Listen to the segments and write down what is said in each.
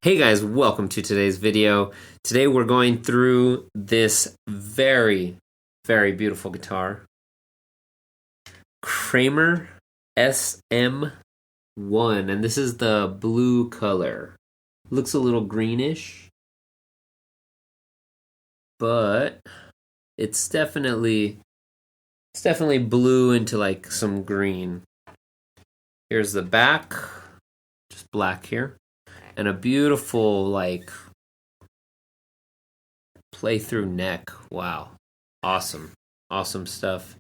Hey guys, welcome to today's video. Today we're going through this very beautiful guitar. Kramer SM-1, and this is the blue color. Looks a little greenish, but it's definitely blue into like some green. Here's the back, just black here. And a beautiful, like, play-through neck. Wow. Awesome. Awesome stuff.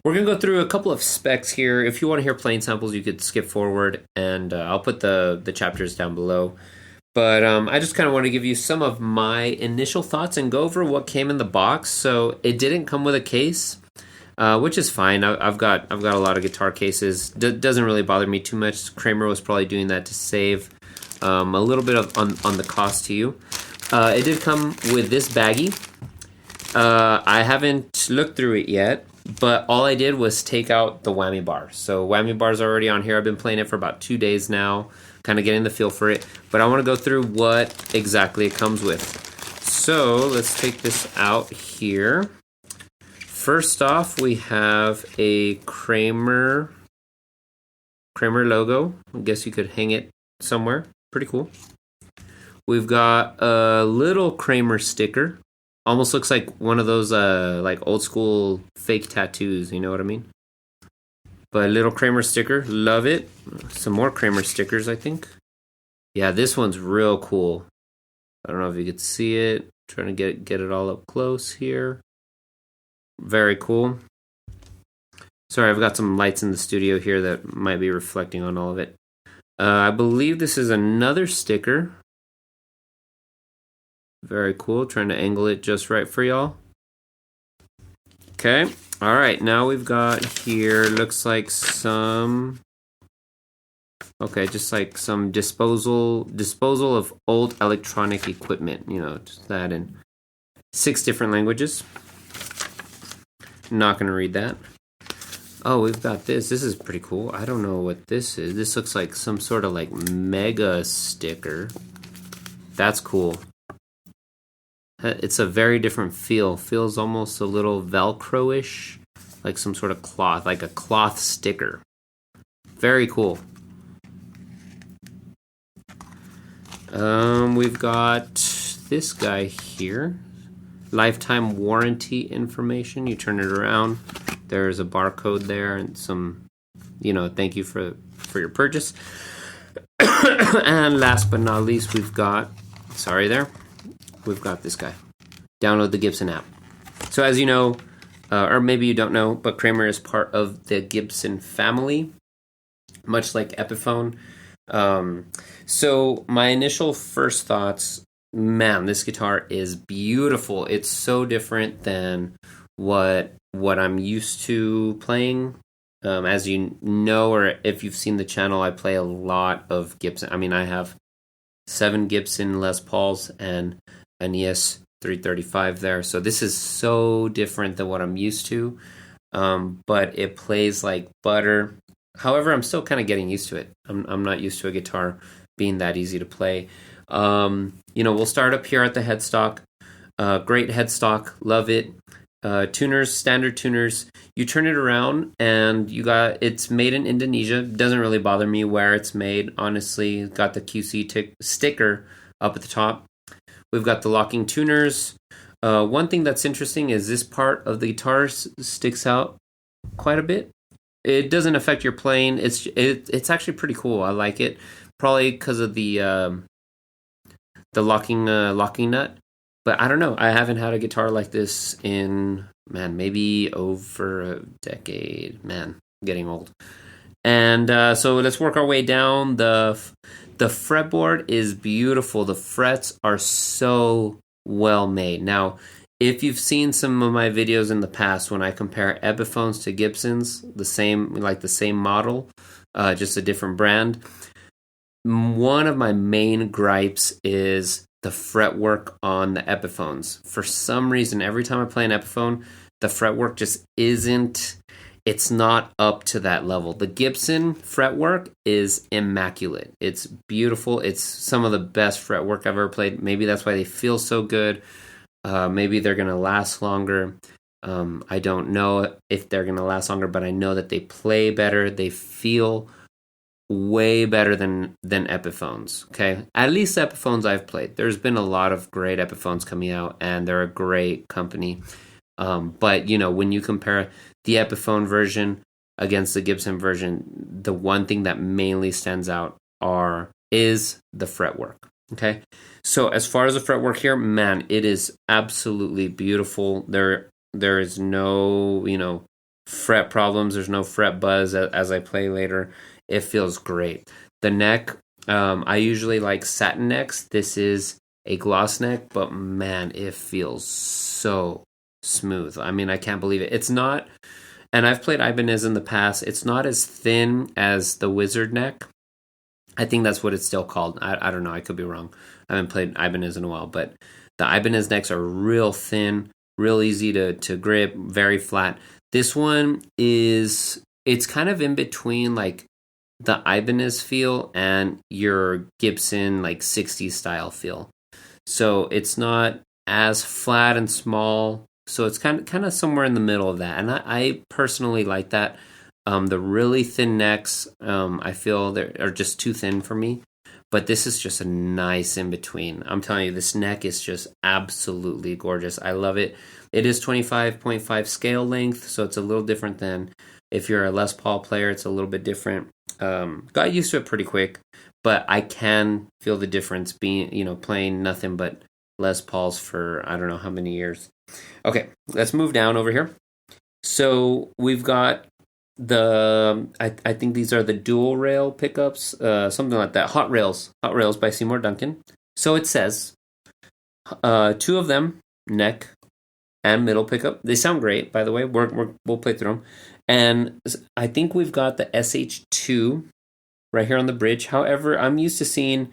We're going to go through a couple of specs here. If you want to hear playing samples, you could skip forward, and I'll put the chapters down below. But I just kind of want to give you some of my initial thoughts and go over what came in the box. So it didn't come with a case. Which is fine. I've got a lot of guitar cases. Doesn't really bother me too much. Kramer was probably doing that to save a little bit on the cost to you. It did come with this baggie. I haven't looked through it yet, but all I did was take out the whammy bar. So whammy bar's already on here. I've been playing it for about 2 days now, kind of getting the feel for it. But I want to go through what exactly it comes with. So let's take this out here. First off, we have a Kramer logo. I guess you could hang it somewhere. Pretty cool. We've got a little Kramer sticker. Almost looks like one of those like old school fake tattoos, you know what I mean? But a little Kramer sticker, love it. Some more Kramer stickers, I think. Yeah, this one's real cool. I don't know if you could see it. Trying to get it all up close here. Very cool. Sorry, I've got some lights in the studio here that might be reflecting on all of it. I believe this is another sticker. Very cool. Trying to angle it just right for y'all. Okay. All right. Now we've got here, looks like some... Okay, just like some disposal of old electronic equipment. You know, just that in 6 different languages. Not going to read that. Oh, we've got this. This is pretty cool. I don't know what this is. This looks like some sort of like mega sticker. That's cool. It's a very different feel. Feels almost a little Velcro-ish. Like some sort of cloth. Like a cloth sticker. Very cool. We've got this guy here. Lifetime warranty information. You turn it around. There's a barcode there and some, thank you for your purchase. And last but not least, we've got this guy. Download the Gibson app. So as you know, or maybe you don't know, but Kramer is part of the Gibson family, much like Epiphone. So my initial first thoughts, man, this guitar is beautiful. It's so different than what I'm used to playing. As you know, or if you've seen the channel, I play a lot of Gibson. I mean, I have 7 Gibson Les Pauls and an ES 335 there. So this is so different than what I'm used to. But it plays like butter. However, I'm still kind of getting used to it. I'm not used to a guitar being that easy to play. We'll start up here at the headstock. Great headstock, love it. Tuners, standard tuners. You turn it around and it's made in Indonesia. Doesn't really bother me where it's made, honestly. Got the QC sticker up at the top. We've got the locking tuners. One thing that's interesting is this part of the guitar sticks out quite a bit. It doesn't affect your playing. It's actually pretty cool. I like it. Probably because of the locking nut. But I don't know. I haven't had a guitar like this in, maybe over a decade. Man, I'm getting old. And so let's work our way down. The fretboard is beautiful. The frets are so well made. Now, if you've seen some of my videos in the past when I compare Epiphones to Gibsons, the same model, just a different brand, one of my main gripes is the fretwork on the Epiphones. For some reason, every time I play an Epiphone, the fretwork just isn't it's not up to that level. The Gibson fretwork is immaculate. It's beautiful. It's some of the best fretwork I've ever played. Maybe that's why they feel so good. Maybe they're going to last longer. I don't know if they're going to last longer, but I know that they play better. They feel way better than Epiphones. Okay, at least Epiphones I've played. There's been a lot of great Epiphones coming out, and they're a great company. But when you compare the Epiphone version against the Gibson version, the one thing that mainly stands out is the fretwork. Okay, so as far as the fretwork here, man, it is absolutely beautiful. There is no fret problems. There's no fret buzz as I play later. It feels great. The neck, I usually like satin necks. This is a gloss neck, but man, it feels so smooth. I mean, I can't believe it. It's not, and I've played Ibanez in the past. It's not as thin as the Wizard neck. I think that's what it's still called. I don't know. I could be wrong. I haven't played Ibanez in a while, but the Ibanez necks are real thin, real easy to grip, very flat. This one it's kind of in between like the Ibanez feel and your Gibson like 60s style feel. So it's not as flat and small. So it's kind of somewhere in the middle of that. And I personally like that. The really thin necks, I feel are just too thin for me. But this is just a nice in between. I'm telling you, this neck is just absolutely gorgeous. I love it. It is 25.5 scale length, so it's a little different than if you're a Les Paul player. It's a little bit different. Got used to it pretty quick, but I can feel the difference being, playing nothing but Les Pauls for I don't know how many years. Okay, let's move down over here. So we've got I think these are the dual rail pickups, something like that. Hot Rails by Seymour Duncan. So it says, two of them, neck and middle pickup. They sound great, by the way. We'll play through them. And I think we've got the SH2 right here on the bridge. However, I'm used to seeing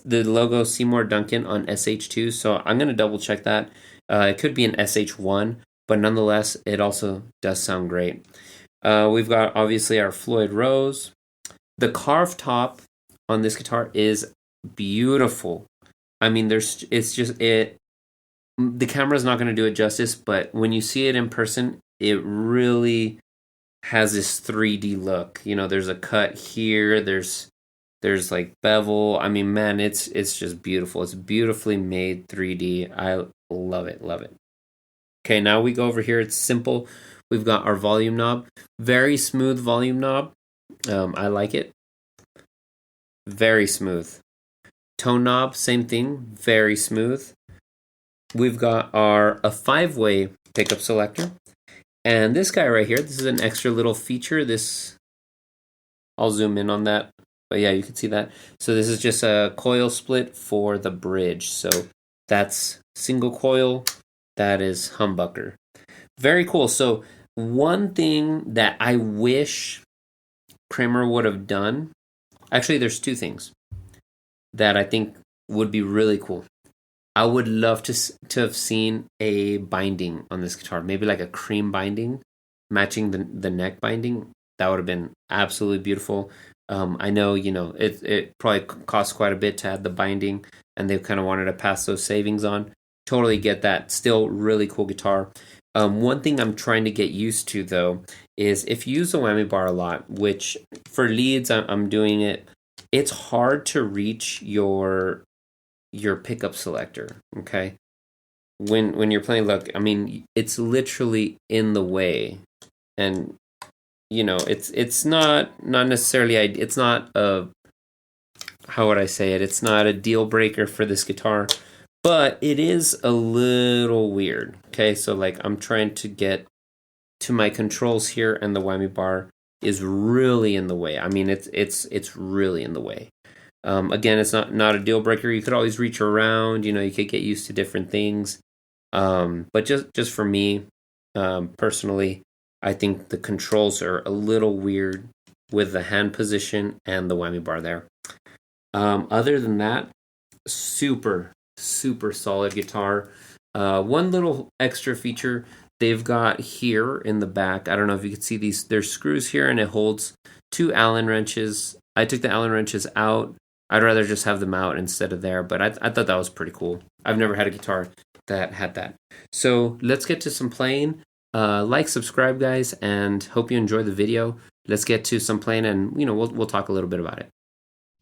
the logo Seymour Duncan on SH2, so I'm going to double check that. It could be an SH1, but nonetheless, it also does sound great. We've got, obviously, our Floyd Rose. The carved top on this guitar is beautiful. I mean, the camera's not going to do it justice, but when you see it in person, it really has this 3D look. There's a cut here, there's like bevel. I mean, man, it's just beautiful. It's beautifully made 3D. I love it. Okay, now we go over here. It's simple. We've got our volume knob. Very smooth volume knob. I like it. Very smooth. Tone knob, same thing. Very smooth. We've got a 5-way pickup selector. And this guy right here, this is an extra little feature. I'll zoom in on that. But yeah, you can see that. So this is just a coil split for the bridge. So that's single coil. That is humbucker. Very cool. So one thing that I wish Kramer would have done, actually there's two things that I think would be really cool. I would love to have seen a binding on this guitar, maybe like a cream binding matching the neck binding. That would have been absolutely beautiful. I know, it probably costs quite a bit to add the binding, and they kind of wanted to pass those savings on. Totally get that. Still really cool guitar. One thing I'm trying to get used to, though, is if you use the whammy bar a lot, which for leads I'm doing it, it's hard to reach your pickup selector, okay? When you're playing, look, I mean, it's literally in the way. And, it's not necessarily, it's not a, how would I say it? It's not a deal breaker for this guitar. But it is a little weird, okay? So, like, I'm trying to get to my controls here, and the whammy bar is really in the way. I mean, it's really in the way. Again, it's not a deal breaker. You could always reach around. You could get used to different things. But just for me, personally, I think the controls are a little weird with the hand position and the whammy bar there. Other than that, super solid guitar. One little extra feature they've got here in the back, I don't know if you can see these, there's screws here and it holds 2 Allen wrenches. I took the Allen wrenches out. I'd rather just have them out instead of there, but I thought that was pretty cool. I've never had a guitar that had that. So let's get to some playing. Like, subscribe, guys, and hope you enjoy the video. Let's get to some playing, and we'll talk a little bit about it.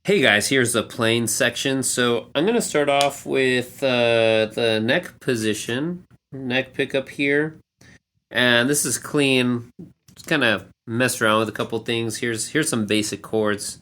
Hey guys, here's the playing section. So I'm gonna start off with the neck position, neck pickup here, and this is clean. Just kind of messed around with a couple things. Here's some basic chords.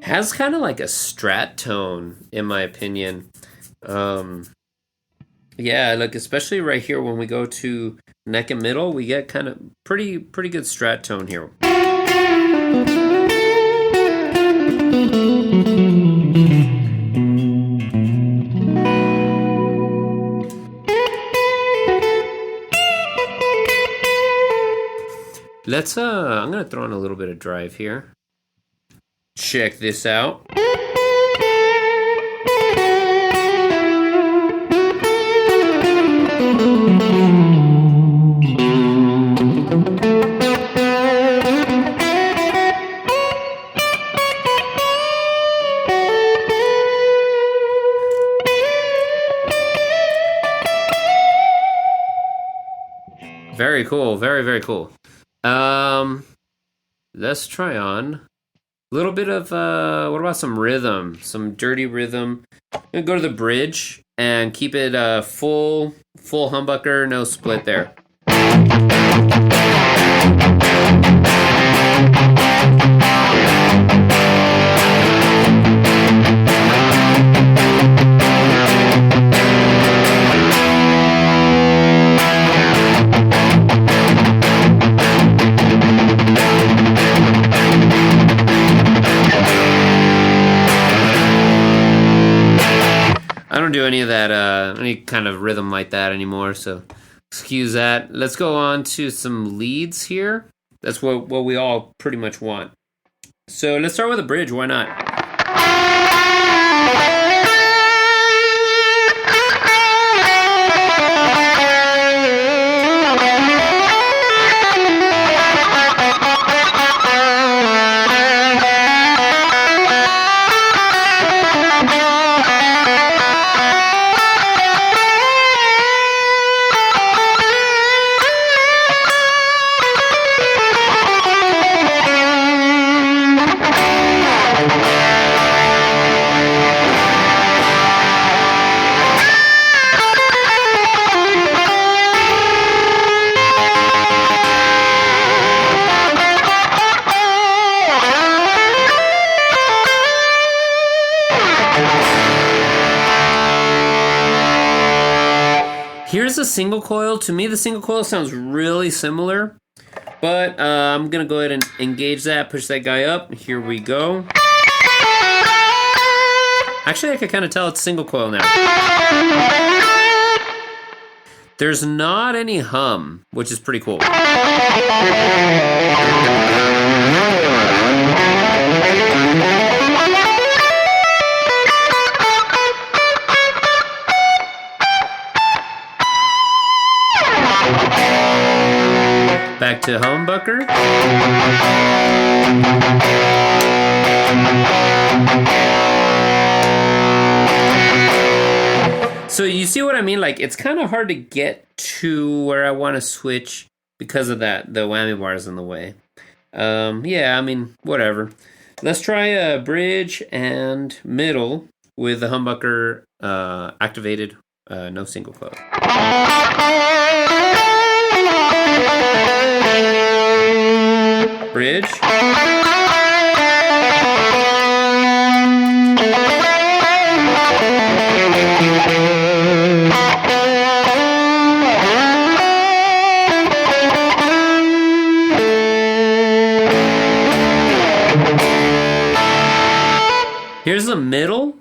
Has kind of like a strat tone, in my opinion. Yeah, look, especially right here when we go to neck and middle, we get kind of pretty good strat tone here. Let's I'm gonna throw in a little bit of drive here. Check this out. Very cool, very cool. Let's try on a little bit of what about some rhythm, some dirty rhythm. I'm gonna go to the bridge and keep it full humbucker, no split there. I don't do any of that, any kind of rhythm like that anymore, so excuse that. Let's go on to some leads here. That's what we all pretty much want. So let's start with a bridge, why not? Here's a single coil. To me, the single coil sounds really similar, but I'm going to go ahead and engage that, push that guy up. Here we go. Actually, I can kind of tell it's single coil now. There's not any hum, which is pretty cool. Back to humbucker. So you see what I mean? Like, it's kind of hard to get to where I want to switch because of that. The whammy bar is in the way. Yeah, I mean, whatever. Let's try a bridge and middle with the humbucker activated, no single coil. bridge. Here's the middle.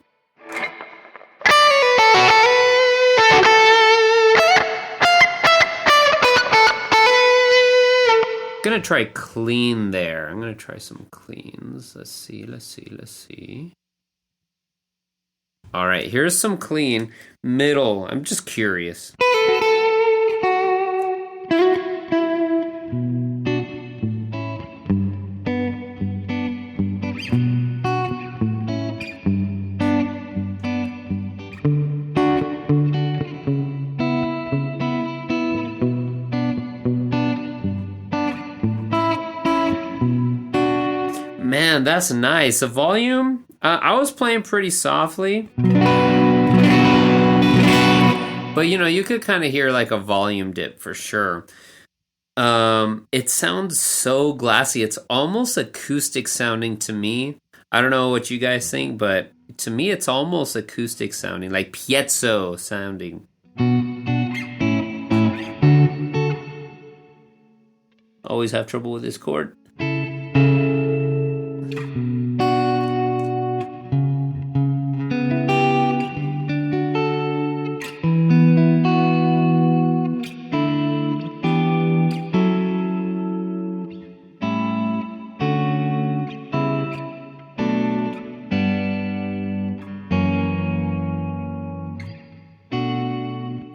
Gonna try clean there. I'm gonna try some cleans. Let's see. All right, here's some clean. Middle. I'm just curious. Man, that's nice. The volume, I was playing pretty softly. But, you know, you could kind of hear like a volume dip for sure. It sounds so glassy. It's almost acoustic sounding to me. I don't know what you guys think, but to me it's almost acoustic sounding, like piezo sounding. Always have trouble with this chord.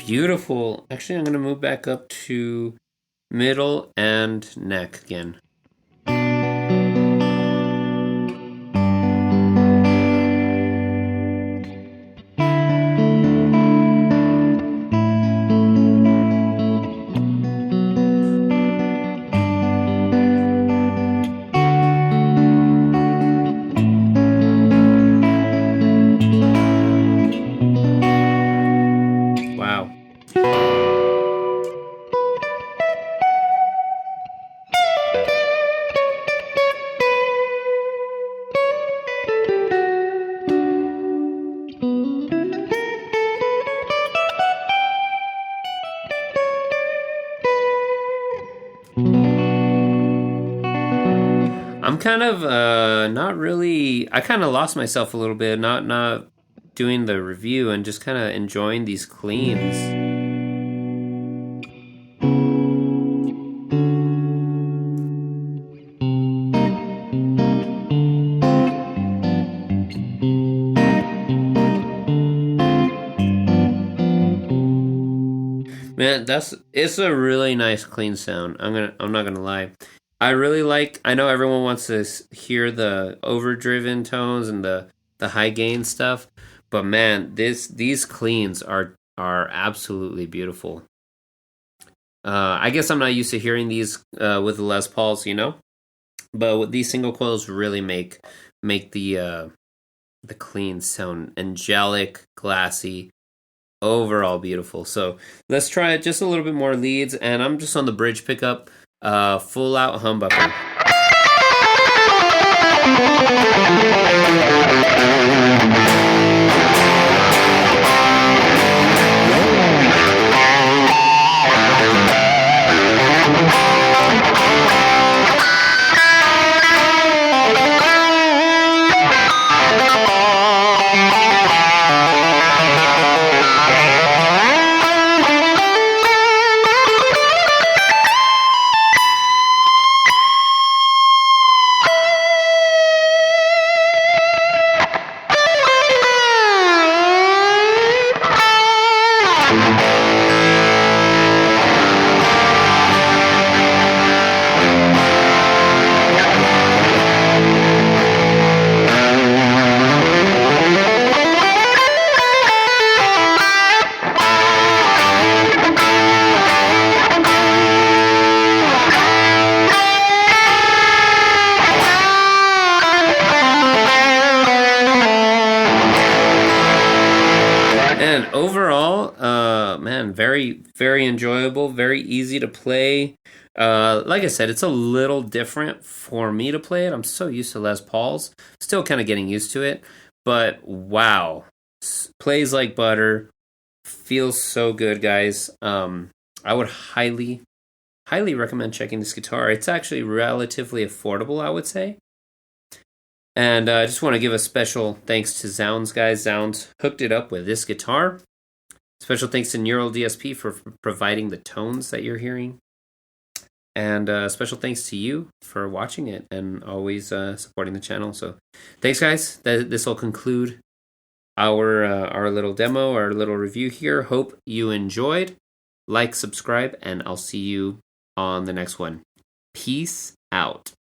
Beautiful. Actually, I'm going to move back up to middle and neck again. I'm kind of not really. I kind of lost myself a little bit, not doing the review and just kind of enjoying these cleans. Man, it's a really nice clean sound. I'm not gonna lie. I know everyone wants to hear the overdriven tones and the high gain stuff, but man, these cleans are absolutely beautiful. I guess I'm not used to hearing these with the Les Pauls, you know, but with these single coils really make the cleans sound angelic, glassy, overall beautiful. So let's try it just a little bit more leads, and I'm just on the bridge pickup. Full out humbucker. man, very, very enjoyable, very easy to play. Like I said, it's a little different for me to play it. I'm so used to Les Pauls. Still kind of getting used to it. But wow. Plays like butter. Feels so good, guys. I would highly, highly recommend checking this guitar. It's actually relatively affordable, I would say. And I just want to give a special thanks to Zzounds, guys. Zzounds hooked it up with this guitar. Special thanks to Neural DSP for providing the tones that you're hearing. And special thanks to you for watching it and always supporting the channel. So thanks, guys. This will conclude our little demo, our little review here. Hope you enjoyed. Like, subscribe, and I'll see you on the next one. Peace out.